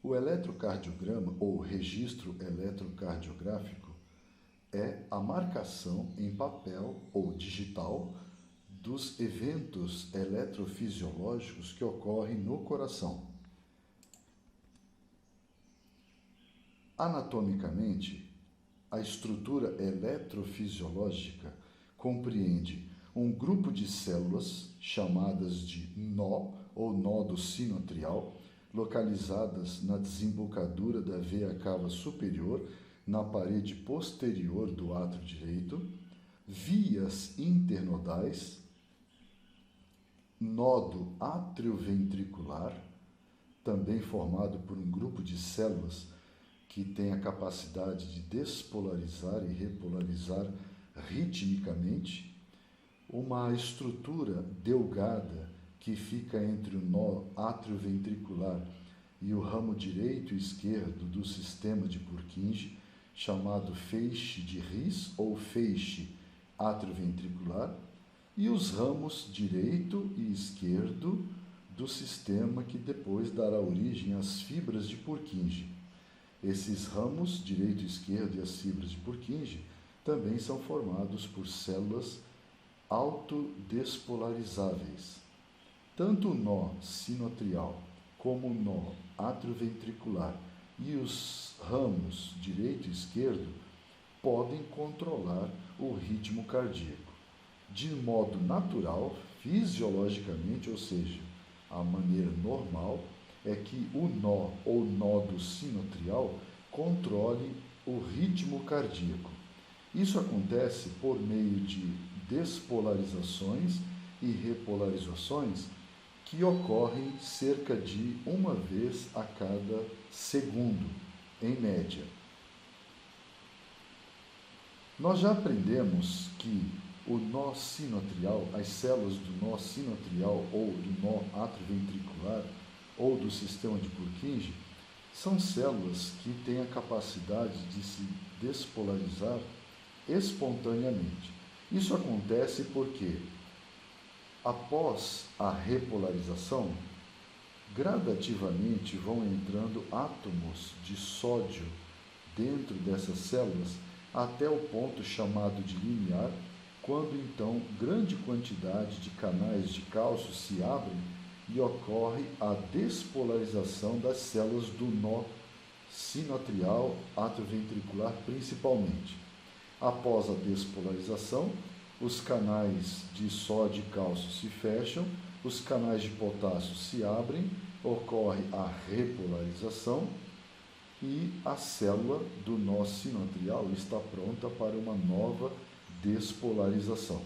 O eletrocardiograma ou registro eletrocardiográfico é a marcação em papel ou digital dos eventos eletrofisiológicos que ocorrem no coração. Anatomicamente, a estrutura eletrofisiológica compreende um grupo de células chamadas de nó ou nódo sinoatrial, localizadas na desembocadura da veia cava superior, na parede posterior do átrio direito, vias internodais, nódo atrioventricular, também formado por um grupo de células que tem a capacidade de despolarizar e repolarizar ritmicamente, uma estrutura delgada que fica entre o nó atrioventricular e o ramo direito e esquerdo do sistema de Purkinje, chamado feixe de His ou feixe atrioventricular, e os ramos direito e esquerdo do sistema que depois dará origem às fibras de Purkinje. Esses ramos, direito e esquerdo, e as fibras de Purkinje também são formados por células autodespolarizáveis. Tanto o nó sinoatrial como o nó atrioventricular e os ramos direito e esquerdo podem controlar o ritmo cardíaco. De modo natural, fisiologicamente, ou seja, a maneira normal, é que o nó ou nódo sinoatrial controle o ritmo cardíaco. Isso acontece por meio de despolarizações e repolarizações que ocorrem cerca de uma vez a cada segundo, em média. Nós já aprendemos que o nó sinoatrial, as células do nó sinoatrial ou do nó atrioventricular ou do sistema de Purkinje são células que têm a capacidade de se despolarizar espontaneamente. Isso acontece porque, após a repolarização, gradativamente vão entrando átomos de sódio dentro dessas células até o ponto chamado de limiar, quando então grande quantidade de canais de cálcio se abrem e ocorre a despolarização das células do nó sinoatrial atrioventricular principalmente. Após a despolarização, os canais de sódio e cálcio se fecham, os canais de potássio se abrem, ocorre a repolarização e a célula do nó sinoatrial está pronta para uma nova despolarização.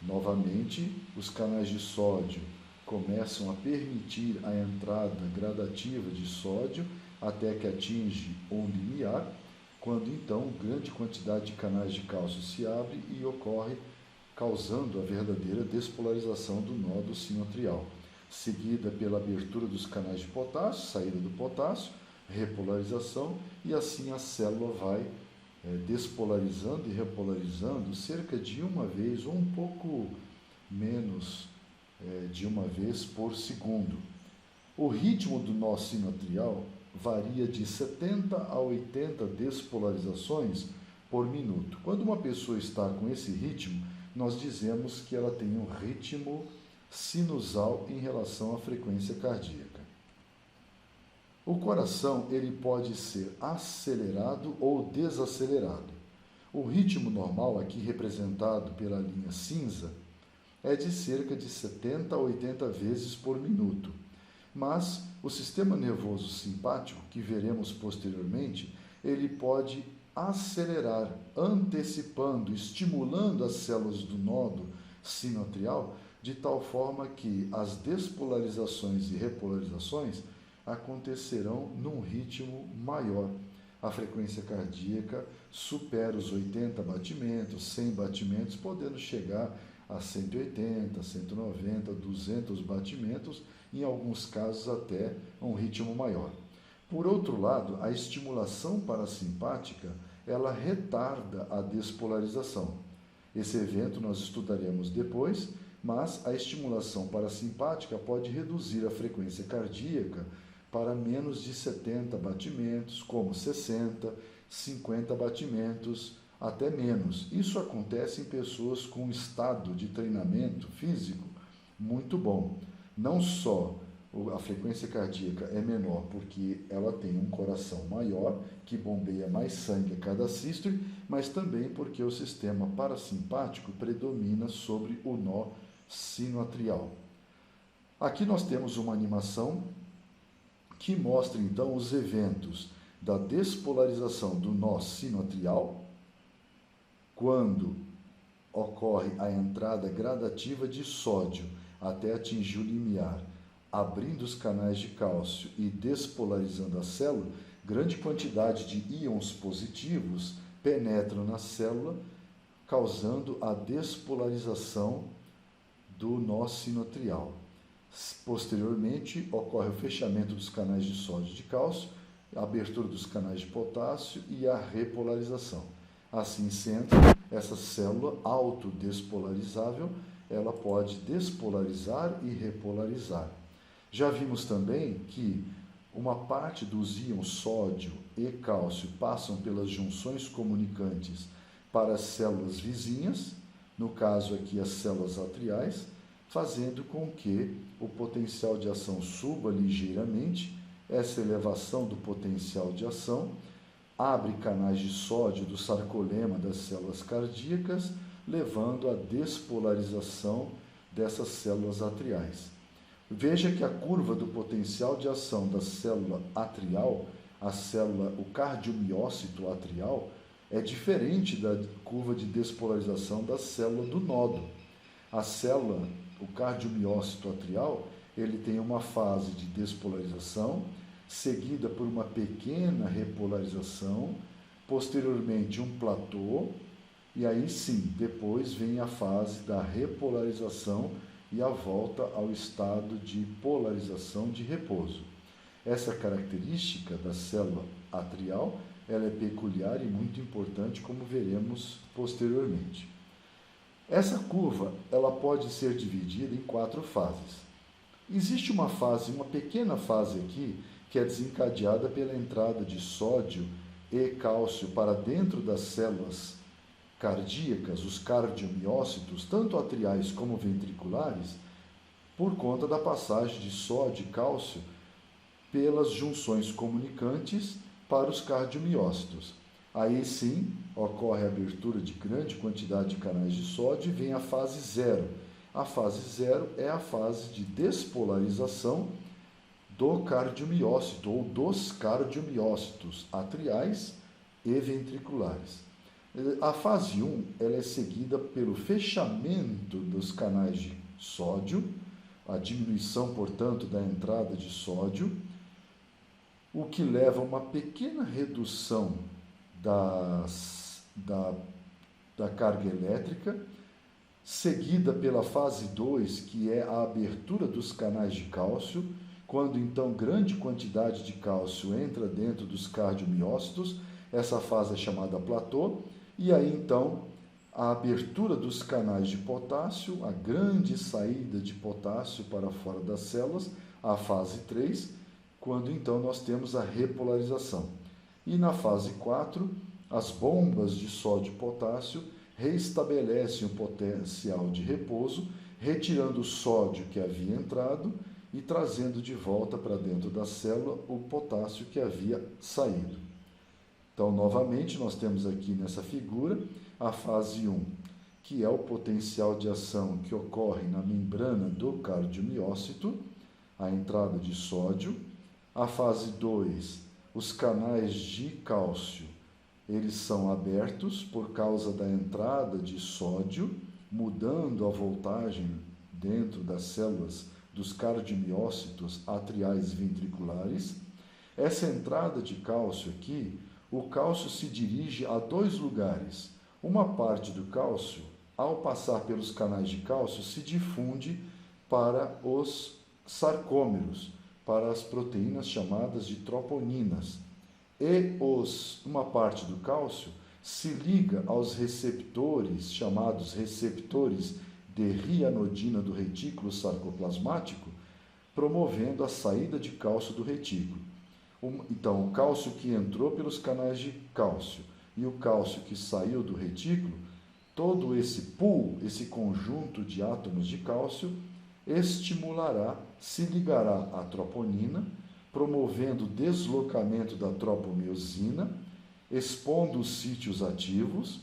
Novamente, os canais de sódio começam a permitir a entrada gradativa de sódio até que atinge um limiar, quando então grande quantidade de canais de cálcio se abre e ocorre causando a verdadeira despolarização do nódo sinoatrial, seguida pela abertura dos canais de potássio, saída do potássio, repolarização, e assim a célula vai despolarizando e repolarizando cerca de uma vez ou um pouco menos de uma vez por segundo. O ritmo do nó sinoatrial varia de 70 a 80 despolarizações por minuto. Quando uma pessoa está com esse ritmo, nós dizemos que ela tem um ritmo sinusal em relação à frequência cardíaca. O coração ele pode ser acelerado ou desacelerado. O ritmo normal, aqui representado pela linha cinza, é de cerca de 70 a 80 vezes por minuto. Mas o sistema nervoso simpático, que veremos posteriormente, ele pode acelerar, antecipando, estimulando as células do nódo sinoatrial, de tal forma que as despolarizações e repolarizações acontecerão num ritmo maior. A frequência cardíaca supera os 80 batimentos, 100 batimentos, podendo chegar a 180, 190, 200 batimentos, em alguns casos até um ritmo maior. Por outro lado, a estimulação parasimpática, ela retarda a despolarização. Esse evento nós estudaremos depois, mas a estimulação parasimpática pode reduzir a frequência cardíaca para menos de 70 batimentos, como 60, 50 batimentos, até menos. Isso acontece em pessoas com estado de treinamento físico muito bom. Não só a frequência cardíaca é menor porque ela tem um coração maior, que bombeia mais sangue a cada sístole, mas também porque o sistema parasimpático predomina sobre o nó sinoatrial. Aqui nós temos uma animação que mostra então os eventos da despolarização do nó sinoatrial, quando ocorre a entrada gradativa de sódio até atingir o limiar, abrindo os canais de cálcio e despolarizando a célula, grande quantidade de íons positivos penetram na célula, causando a despolarização do nó sinoatrial. Posteriormente, ocorre o fechamento dos canais de sódio e de cálcio, a abertura dos canais de potássio e a repolarização. Assim sendo, essa célula autodespolarizável, ela pode despolarizar e repolarizar. Já vimos também que uma parte dos íons sódio e cálcio passam pelas junções comunicantes para as células vizinhas, no caso aqui as células atriais, fazendo com que o potencial de ação suba ligeiramente. Essa elevação do potencial de ação abre canais de sódio do sarcolema das células cardíacas, levando à despolarização dessas células atriais. Veja que a curva do potencial de ação da célula atrial, o cardiomiócito atrial, é diferente da curva de despolarização da célula do nódo. O cardiomiócito atrial, ele tem uma fase de despolarização, seguida por uma pequena repolarização, posteriormente um platô, e aí sim, depois vem a fase da repolarização e a volta ao estado de polarização de repouso. Essa característica da célula atrial, ela é peculiar e muito importante, como veremos posteriormente. Essa curva, ela pode ser dividida em 4 fases. Existe uma pequena fase aqui, que é desencadeada pela entrada de sódio e cálcio para dentro das células cardíacas, os cardiomiócitos, tanto atriais como ventriculares, por conta da passagem de sódio e cálcio pelas junções comunicantes para os cardiomiócitos. Aí sim, ocorre a abertura de grande quantidade de canais de sódio e vem a fase 0. A fase 0 é a fase de despolarização do cardiomiócito ou dos cardiomiócitos atriais e ventriculares. A fase 1 ela é seguida pelo fechamento dos canais de sódio, a diminuição, portanto, da entrada de sódio, o que leva a uma pequena redução da carga elétrica, seguida pela fase 2, que é a abertura dos canais de cálcio, quando então grande quantidade de cálcio entra dentro dos cardiomiócitos. Essa fase é chamada platô, e aí então a abertura dos canais de potássio, a grande saída de potássio para fora das células, a fase 3, quando então nós temos a repolarização. E na fase 4, as bombas de sódio e potássio reestabelecem o potencial de repouso, retirando o sódio que havia entrado e trazendo de volta para dentro da célula o potássio que havia saído. Então, novamente, nós temos aqui nessa figura a fase 1, que é o potencial de ação que ocorre na membrana do cardiomiócito, a entrada de sódio. A fase 2, os canais de cálcio, eles são abertos por causa da entrada de sódio, mudando a voltagem dentro das células dos cardiomiócitos atriais e ventriculares. Essa entrada de cálcio aqui, o cálcio se dirige a 2 lugares. Uma parte do cálcio, ao passar pelos canais de cálcio, se difunde para os sarcômeros, para as proteínas chamadas de troponinas. E uma parte do cálcio se liga aos receptores, chamados receptores de rianodina do retículo sarcoplasmático, promovendo a saída de cálcio do retículo. Então, o cálcio que entrou pelos canais de cálcio e o cálcio que saiu do retículo, todo esse pool, esse conjunto de átomos de cálcio, estimulará, se ligará à troponina, promovendo o deslocamento da tropomiosina, expondo os sítios ativos,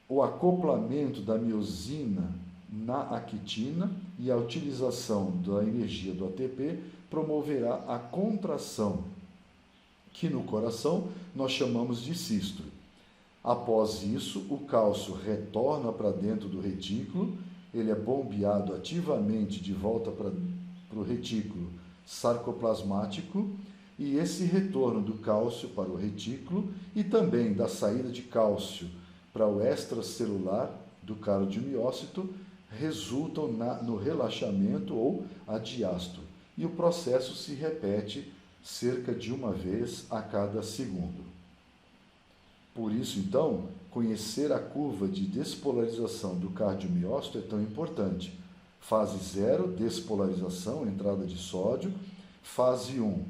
o acoplamento da miosina na actina e a utilização da energia do ATP promoverá a contração, que no coração nós chamamos de sístole. Após isso, o cálcio retorna para dentro do retículo, ele é bombeado ativamente de volta para o retículo sarcoplasmático, e esse retorno do cálcio para o retículo e também da saída de cálcio para o extracelular do cardiomiócito resultam no relaxamento ou a diástole. E o processo se repete cerca de uma vez a cada segundo. Por isso, então, conhecer a curva de despolarização do cardiomiócito é tão importante. Fase 0, despolarização, entrada de sódio. Fase 1,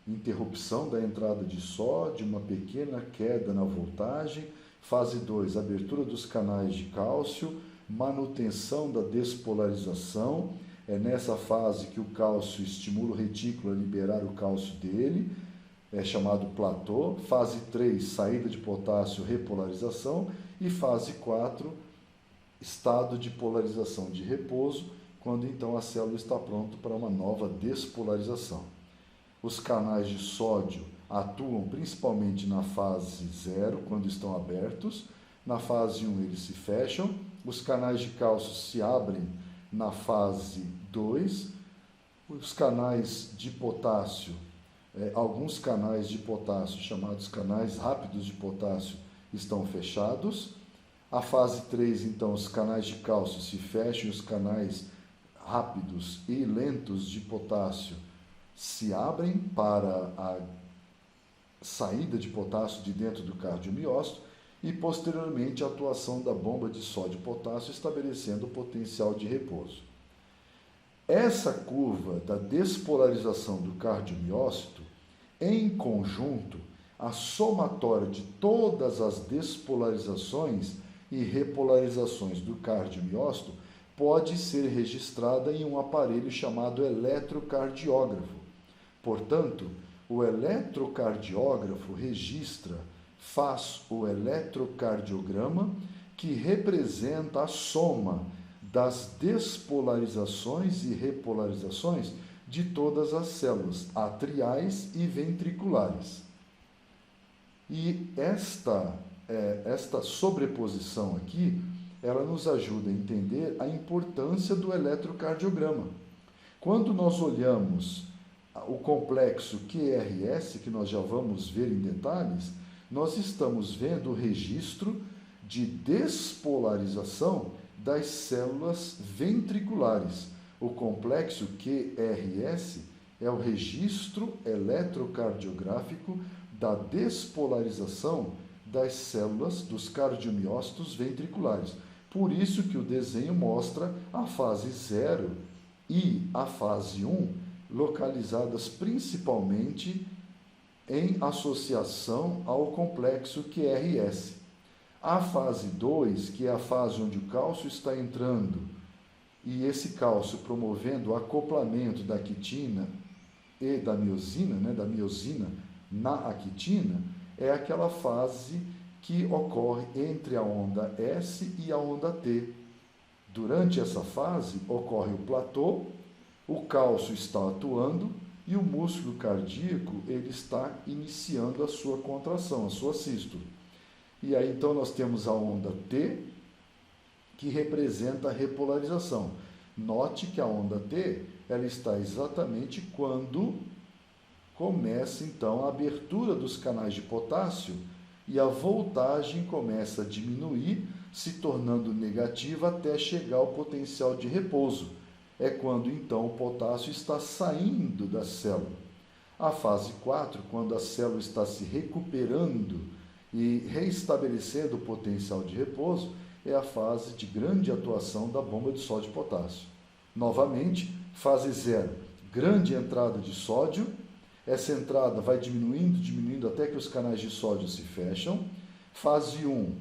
interrupção da entrada de sódio, uma pequena queda na voltagem. Fase 2, abertura dos canais de cálcio, manutenção da despolarização. É nessa fase que o cálcio estimula o retículo a liberar o cálcio dele, é chamado platô. Fase 3, saída de potássio, repolarização. E fase 4, estado de polarização de repouso, quando então a célula está pronta para uma nova despolarização. Os canais de sódio atuam principalmente na fase 0, quando estão abertos. Na fase 1 eles se fecham. Os canais de cálcio se abrem na fase 2. Os canais de potássio, alguns canais de potássio, chamados canais rápidos de potássio, estão fechados. A fase 3, então, os canais de cálcio se fecham e os canais rápidos e lentos de potássio se abrem para a saída de potássio de dentro do cardiomiócito e, posteriormente, a atuação da bomba de sódio e potássio estabelecendo o potencial de repouso. Essa curva da despolarização do cardiomiócito, em conjunto, a somatória de todas as despolarizações e repolarizações do cardiomiócito pode ser registrada em um aparelho chamado eletrocardiógrafo. Portanto, o eletrocardiógrafo registra, faz o eletrocardiograma, que representa a soma das despolarizações e repolarizações de todas as células atriais e ventriculares. E esta sobreposição aqui, ela nos ajuda a entender a importância do eletrocardiograma. Quando nós olhamos o complexo QRS, que nós já vamos ver em detalhes, nós estamos vendo o registro de despolarização das células ventriculares. O complexo QRS é o registro eletrocardiográfico da despolarização das células dos cardiomiócitos ventriculares. Por isso que o desenho mostra a fase 0 e a fase 1 localizadas principalmente em associação ao complexo QRS. A fase 2, que é a fase onde o cálcio está entrando, e esse cálcio promovendo o acoplamento da quitina e da miosina na actina, é aquela fase que ocorre entre a onda S e a onda T. Durante essa fase ocorre o platô, o cálcio está atuando e o músculo cardíaco ele está iniciando a sua contração, a sua sístole. E aí então nós temos a onda T, que representa a repolarização. Note que a onda T ela está exatamente quando começa então a abertura dos canais de potássio e a voltagem começa a diminuir, se tornando negativa até chegar ao potencial de repouso. É quando então o potássio está saindo da célula. A fase 4, quando a célula está se recuperando e reestabelecendo o potencial de repouso, é a fase de grande atuação da bomba de sódio e potássio. Novamente, fase 0, grande entrada de sódio. Essa entrada vai diminuindo, diminuindo até que os canais de sódio se fecham. Fase 1,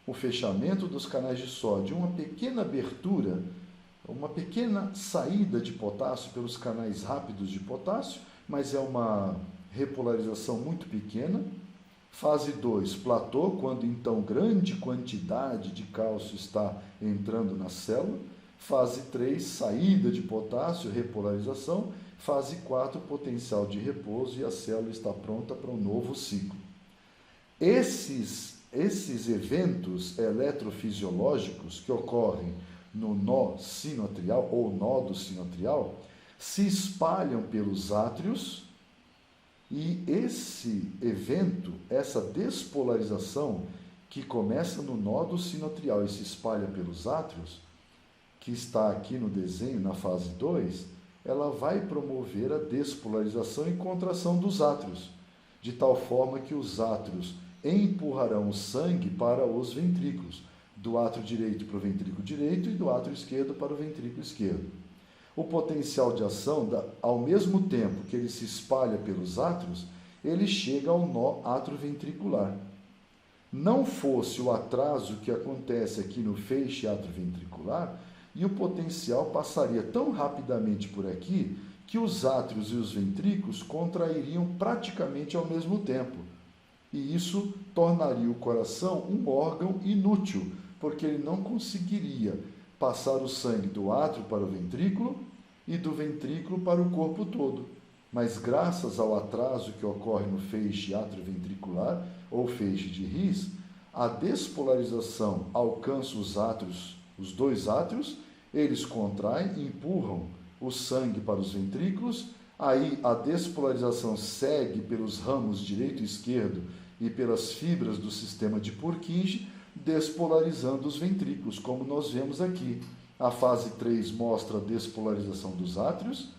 o fechamento dos canais de sódio, uma pequena abertura, uma pequena saída de potássio pelos canais rápidos de potássio, mas é uma repolarização muito pequena. Fase 2, platô, quando então grande quantidade de cálcio está entrando na célula. Fase 3, saída de potássio, repolarização. Fase 4, potencial de repouso, e a célula está pronta para um novo ciclo. Esses eventos eletrofisiológicos que ocorrem no nó sinoatrial ou nódo sinoatrial se espalham pelos átrios, e esse evento, essa despolarização que começa no nódo sinoatrial e se espalha pelos átrios, que está aqui no desenho na fase 2, ela vai promover a despolarização e contração dos átrios, de tal forma que os átrios empurrarão o sangue para os ventrículos, do átrio direito para o ventrículo direito e do átrio esquerdo para o ventrículo esquerdo. O potencial de ação, ao mesmo tempo que ele se espalha pelos átrios, ele chega ao nó atrioventricular. Não fosse o atraso que acontece aqui no feixe atrioventricular, e o potencial passaria tão rapidamente por aqui que os átrios e os ventrículos contrairiam praticamente ao mesmo tempo. E isso tornaria o coração um órgão inútil, porque ele não conseguiria passar o sangue do átrio para o ventrículo e do ventrículo para o corpo todo. Mas graças ao atraso que ocorre no feixe atrioventricular ou feixe de His, a despolarização alcança os átrios, os dois átrios, eles contraem e empurram o sangue para os ventrículos, aí a despolarização segue pelos ramos direito e esquerdo e pelas fibras do sistema de Purkinje, despolarizando os ventrículos, como nós vemos aqui. A fase 3 mostra a despolarização dos átrios,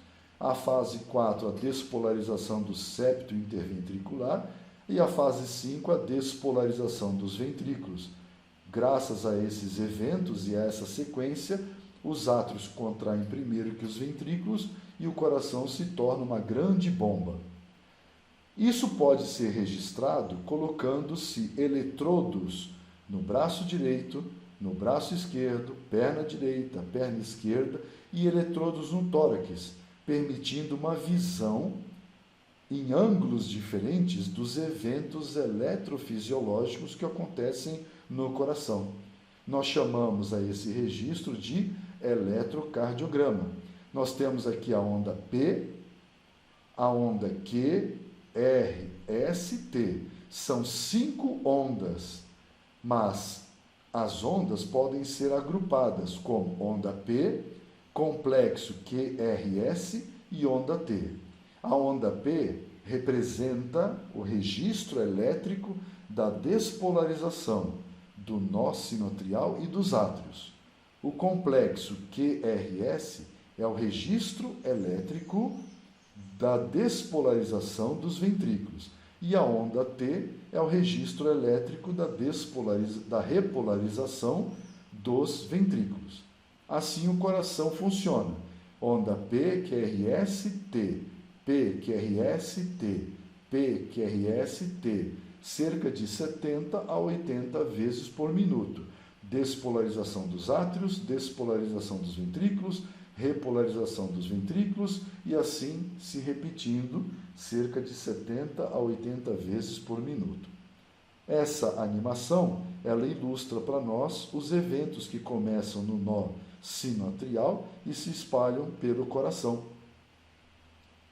a fase 4 a despolarização do septo interventricular e a fase 5 a despolarização dos ventrículos. Graças a esses eventos e a essa sequência, os átrios contraem primeiro que os ventrículos e o coração se torna uma grande bomba. Isso pode ser registrado colocando-se eletrodos no braço direito, no braço esquerdo, perna direita, perna esquerda e eletrodos no tórax, permitindo uma visão em ângulos diferentes dos eventos eletrofisiológicos que acontecem no coração. Nós chamamos a esse registro de eletrocardiograma. Nós temos aqui a onda P, a onda Q, R, S, T. São 5 ondas, mas as ondas podem ser agrupadas como onda P, complexo QRS e onda T. A onda P representa o registro elétrico da despolarização do nó sinoatrial e dos átrios. O complexo QRS é o registro elétrico da despolarização dos ventrículos. E a onda T é o registro elétrico da repolarização dos ventrículos. Assim o coração funciona. Onda P, QRS, T, P, QRS, T, P, QRS, T, cerca de 70 a 80 vezes por minuto. Despolarização dos átrios, despolarização dos ventrículos, repolarização dos ventrículos e assim se repetindo cerca de 70 a 80 vezes por minuto. Essa animação, ela ilustra para nós os eventos que começam no nó sinoatrial e se espalham pelo coração.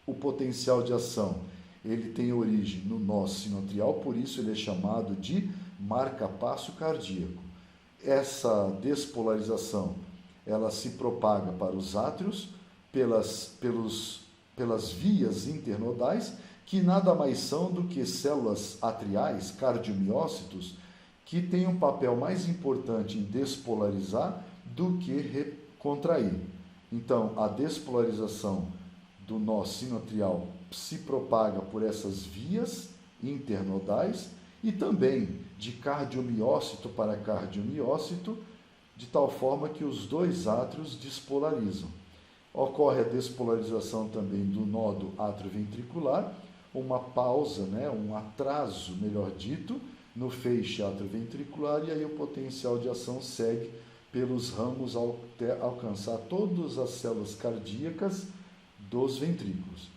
O potencial de ação, ele tem origem no nó sinoatrial, por isso ele é chamado de marca-passo cardíaco. Essa despolarização, ela se propaga para os átrios pelas vias internodais, que nada mais são do que células atriais, cardiomiócitos, que têm um papel mais importante em despolarizar do que contrair. Então, a despolarização do nó sinoatrial se propaga por essas vias internodais e também de cardiomiócito para cardiomiócito, de tal forma que os dois átrios despolarizam. Ocorre a despolarização também do nó do átrio ventricular, uma pausa, um atraso, melhor dito, no feixe atrioventricular, e aí o potencial de ação segue pelos ramos até alcançar todas as células cardíacas dos ventrículos.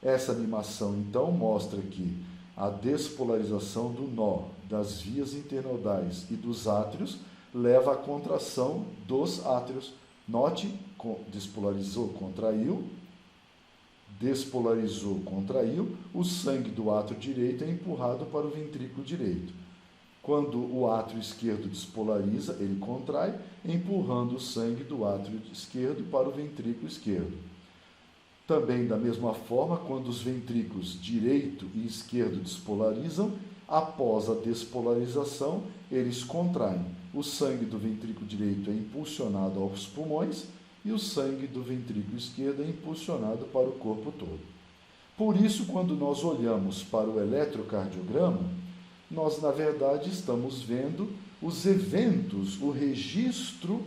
Essa animação, então, mostra que a despolarização do nó das vias internodais e dos átrios leva à contração dos átrios. Note, despolarizou, contraiu, despolarizou, contraiu, o sangue do átrio direito é empurrado para o ventrículo direito. Quando o átrio esquerdo despolariza, ele contrai, empurrando o sangue do átrio esquerdo para o ventrículo esquerdo. Também, da mesma forma, quando os ventrículos direito e esquerdo despolarizam, após a despolarização, eles contraem. O sangue do ventrículo direito é impulsionado aos pulmões e o sangue do ventrículo esquerdo é impulsionado para o corpo todo. Por isso, quando nós olhamos para o eletrocardiograma, nós, na verdade, estamos vendo os eventos, o registro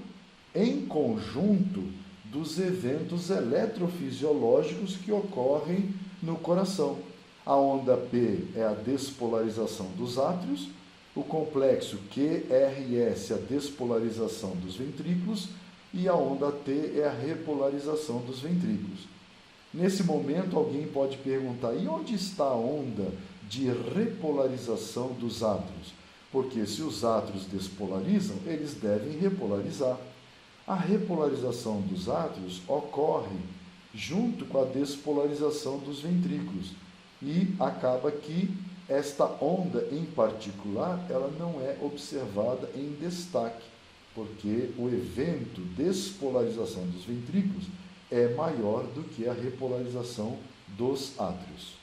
em conjunto dos eventos eletrofisiológicos que ocorrem no coração. A onda P é a despolarização dos átrios, o complexo QRS, a despolarização dos ventrículos, e a onda T é a repolarização dos ventrículos. Nesse momento, alguém pode perguntar, e onde está a onda de repolarização dos átrios? Porque se os átrios despolarizam, eles devem repolarizar. A repolarização dos átrios ocorre junto com a despolarização dos ventrículos e acaba que esta onda em particular, ela não é observada em destaque, porque o evento despolarização dos ventrículos é maior do que a repolarização dos átrios.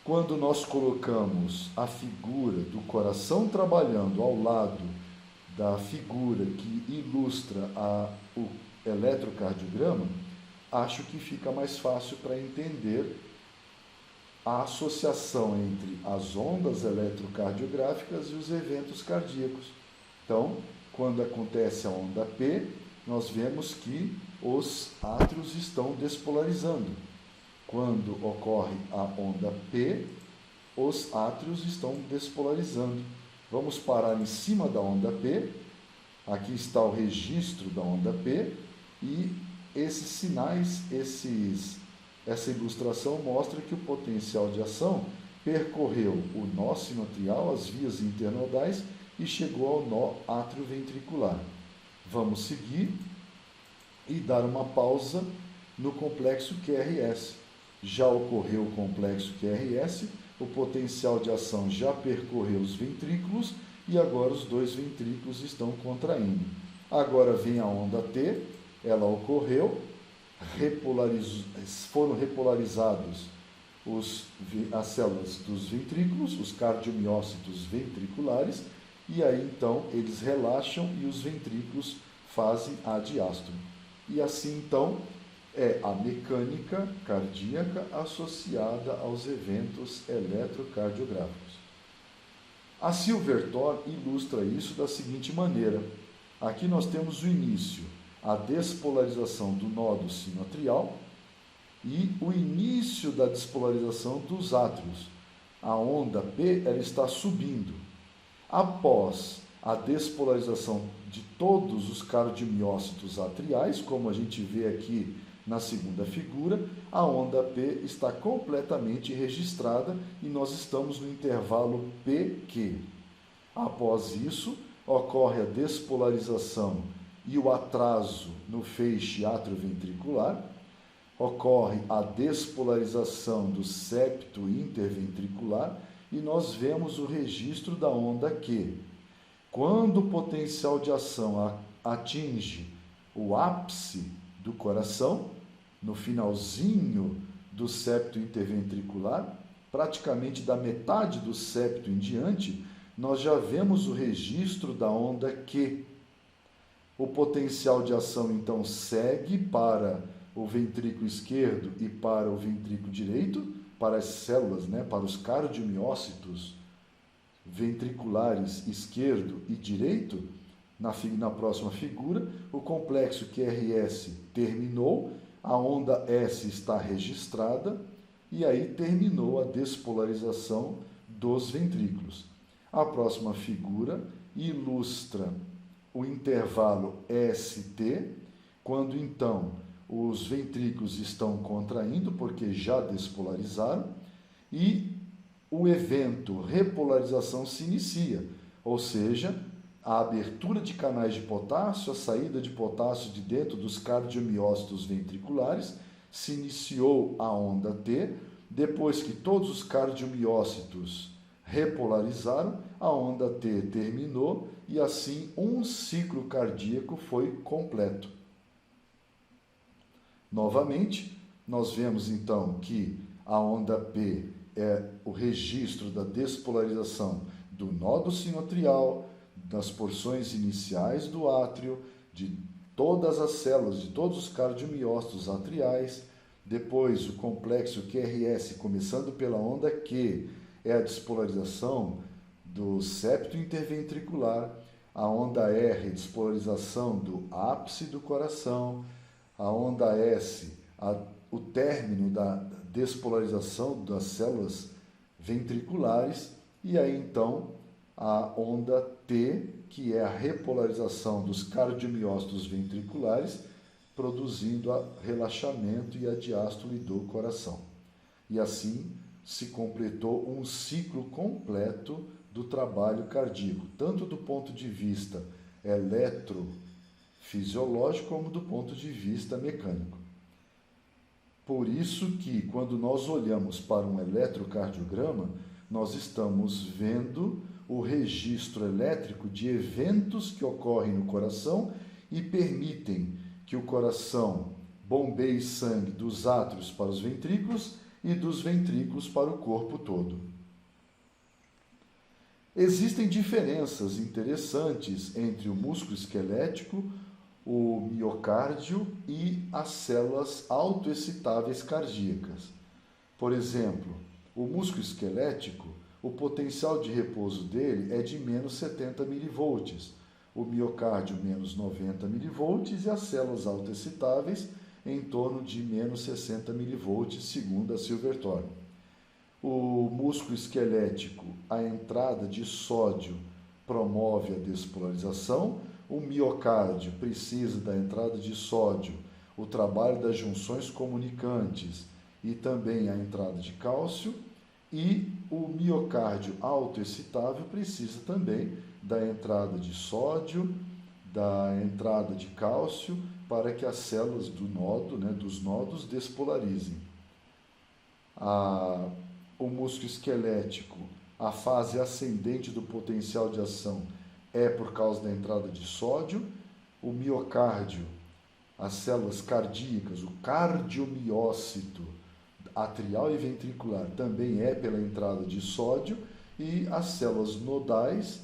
Quando nós colocamos a figura do coração trabalhando ao lado da figura que ilustra o eletrocardiograma, acho que fica mais fácil para entender a associação entre as ondas eletrocardiográficas e os eventos cardíacos. Então, quando acontece a onda P, nós vemos que os átrios estão despolarizando. Quando ocorre a onda P, os átrios estão despolarizando. Vamos parar em cima da onda P. Aqui está o registro da onda P e esses sinais, essa ilustração mostra que o potencial de ação percorreu o nó sinoatrial, as vias internodais e chegou ao nó atrioventricular. Vamos seguir e dar uma pausa no complexo QRS. Já ocorreu o complexo QRS, o potencial de ação já percorreu os ventrículos e agora os dois ventrículos estão contraindo. Agora vem a onda T, ela ocorreu, foram repolarizados as células dos ventrículos, os cardiomiócitos ventriculares, e aí então eles relaxam e os ventrículos fazem a diástole. E assim então é a mecânica cardíaca associada aos eventos eletrocardiográficos. A Silverthorne ilustra isso da seguinte maneira. Aqui nós temos o início, a despolarização do nódo sinoatrial e o início da despolarização dos átrios. A onda P ela está subindo. Após a despolarização de todos os cardiomiócitos atriais, como a gente vê aqui na segunda figura, a onda P está completamente registrada e nós estamos no intervalo PQ. Após isso, ocorre a despolarização e o atraso no feixe atrioventricular, ocorre a despolarização do septo interventricular e nós vemos o registro da onda Q. Quando o potencial de ação atinge o ápice do coração, no finalzinho do septo interventricular, praticamente da metade do septo em diante, nós já vemos o registro da onda Q. O potencial de ação, então, segue para o ventrículo esquerdo e para o ventrículo direito, para as células, para os cardiomiócitos ventriculares esquerdo e direito, Na próxima figura, o complexo QRS terminou, a onda S está registrada e aí terminou a despolarização dos ventrículos. A próxima figura ilustra o intervalo ST, quando então os ventrículos estão contraindo, porque já despolarizaram, e o evento repolarização se inicia, ou seja, a abertura de canais de potássio, a saída de potássio de dentro dos cardiomiócitos ventriculares, se iniciou a onda T, depois que todos os cardiomiócitos repolarizaram, a onda T terminou e assim um ciclo cardíaco foi completo. Novamente, nós vemos então que a onda P é o registro da despolarização do nódo sinoatrial, das porções iniciais do átrio, de todas as células, de todos os cardiomiócitos atriais. Depois, o complexo QRS, começando pela onda Q, é a despolarização do septo interventricular. A onda R, despolarização do ápice do coração. A onda S, o término da despolarização das células ventriculares. E aí, então, a onda T, que é a repolarização dos cardiomiócitos ventriculares, produzindo relaxamento e a diástole do coração. E assim se completou um ciclo completo do trabalho cardíaco, tanto do ponto de vista eletrofisiológico como do ponto de vista mecânico. Por isso que, quando nós olhamos para um eletrocardiograma, nós estamos vendo o registro elétrico de eventos que ocorrem no coração e permitem que o coração bombeie sangue dos átrios para os ventrículos e dos ventrículos para o corpo todo. Existem diferenças interessantes entre o músculo esquelético, o miocárdio e as células autoexcitáveis cardíacas. Por exemplo, o músculo esquelético, o potencial de repouso dele é de menos 70 mV, o miocárdio menos 90 mV e as células autoexcitáveis em torno de menos 60 mV, segundo a Silverthorne. O músculo esquelético, a entrada de sódio promove a despolarização, o miocárdio precisa da entrada de sódio, o trabalho das junções comunicantes e também a entrada de cálcio, e o miocárdio autoexcitável precisa também da entrada de sódio, da entrada de cálcio, para que as células do nodo, dos nodos, despolarizem. O músculo esquelético, a fase ascendente do potencial de ação é por causa da entrada de sódio. O miocárdio, as células cardíacas, o cardiomiócito atrial e ventricular também é pela entrada de sódio, e as células nodais,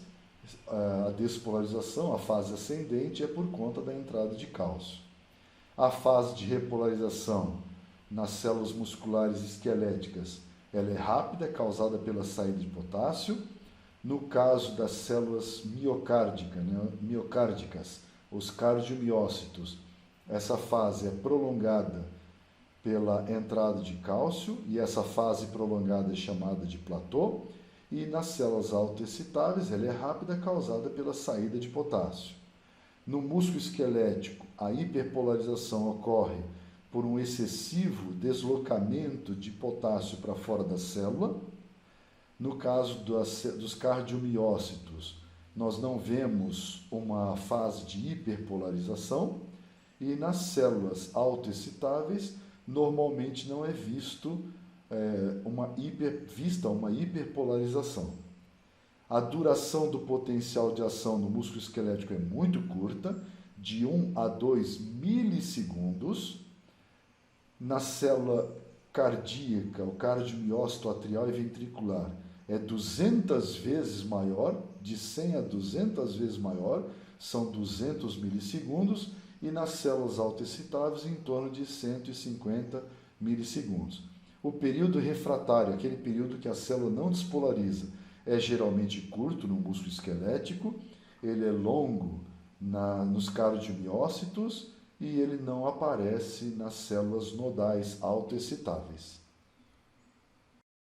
a despolarização, a fase ascendente, é por conta da entrada de cálcio. A fase de repolarização nas células musculares esqueléticas, ela é rápida, causada pela saída de potássio. No caso das células miocárdicas, os cardiomiócitos, essa fase é prolongada pela entrada de cálcio, e essa fase prolongada é chamada de platô. E nas células autoexcitáveis, ela é rápida, causada pela saída de potássio. No músculo esquelético, a hiperpolarização ocorre por um excessivo deslocamento de potássio para fora da célula. No caso dos cardiomiócitos, nós não vemos uma fase de hiperpolarização, e nas células autoexcitáveis, normalmente não é uma hiperpolarização. A duração do potencial de ação no músculo esquelético é muito curta, de 1 a 2 milissegundos. Na célula cardíaca, o cardiomiócito atrial e ventricular é 200 vezes maior, de 100 a 200 vezes maior, são 200 milissegundos, e nas células autoexcitáveis em torno de 150 milissegundos. O período refratário, aquele período que a célula não despolariza, é geralmente curto no músculo esquelético, ele é longo nos cardiomiócitos e ele não aparece nas células nodais autoexcitáveis.